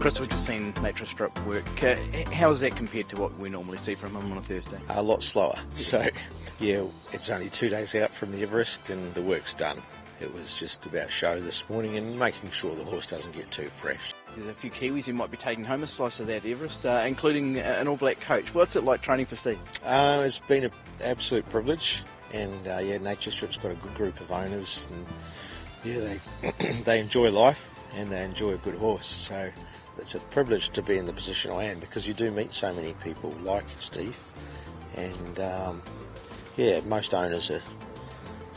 Chris, we've just seen Nature Strip work. How is that compared to what we normally see from him on a Thursday? A lot slower. So, yeah, it's only 2 days out from the Everest and the work's done. It was just about show this morning and making sure the horse doesn't get too fresh. There's a few Kiwis who might be taking home a slice of that Everest, including an All Black coach. What's it like training for Steve? It's been an absolute privilege, and Nature Strip's got a good group of owners, and they enjoy life and they enjoy a good horse. So it's a privilege to be in the position I am, because you do meet so many people like Steve, and most owners are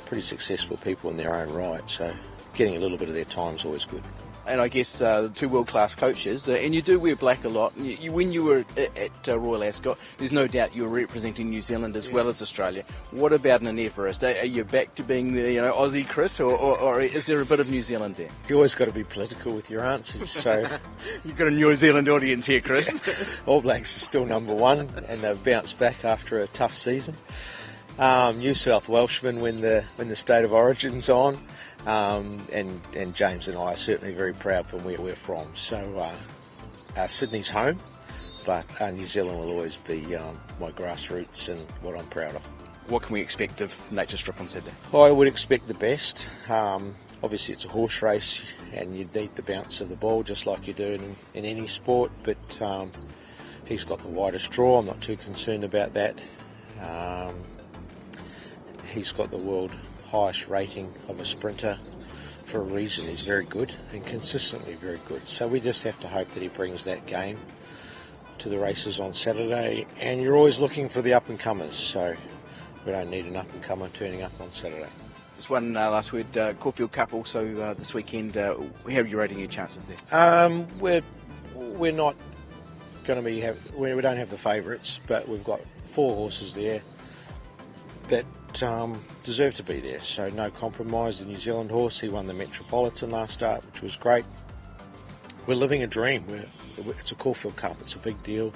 pretty successful people in their own right. So getting a little bit of their time is always good. And I guess two world-class coaches, and you do wear black a lot. When you were at Royal Ascot, there's no doubt you were representing New Zealand as well as Australia. What about an Everest? Are you back to being the Aussie Chris, or is there a bit of New Zealand there? You always got to be political with your answers. So You've got a New Zealand audience here, Chris. All Blacks are still number one, and they've bounced back after a tough season. New South Welshmen when the state of origin's on. And James and I are certainly very proud from where we're from. So Sydney's home, but New Zealand will always be my grassroots and what I'm proud of. What can we expect of Nature Strip on Saturday? I would expect the best. Obviously it's a horse race and you need the bounce of the ball just like you do in any sport, but he's got the widest draw. I'm not too concerned about that. He's got the world highest rating of a sprinter for a reason. He's very good and consistently very good. So we just have to hope that he brings that game to the races on Saturday. And you're always looking for the up-and-comers, so we don't need an up-and-comer turning up on Saturday. Just one last word. Caulfield Cup also this weekend. How are you rating your chances there? We're not going to be. We don't have the favourites, but we've got 4 horses there that deserve to be there, so no compromise. The New Zealand horse, he won the Metropolitan last start, which was great. We're living a dream. It's a Caulfield Cup, it's a big deal,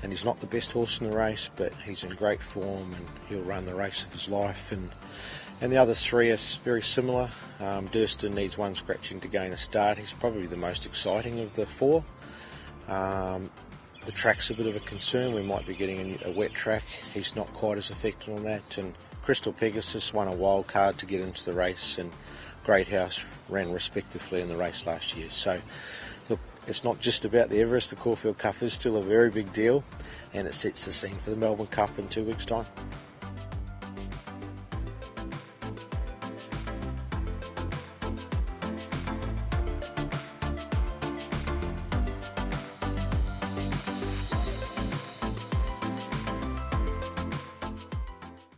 and he's not the best horse in the race, but he's in great form and he'll run the race of his life. And the other 3 are very similar. Durston needs one scratching to gain a start. He's probably the most exciting of the 4. The track's a bit of a concern. We might be getting a wet track. He's not quite as effective on that. And Crystal Pegasus won a wild card to get into the race, and Great House ran respectively in the race last year. So, look, it's not just about the Everest. The Caulfield Cup is still a very big deal, and it sets the scene for the Melbourne Cup in 2 weeks' time.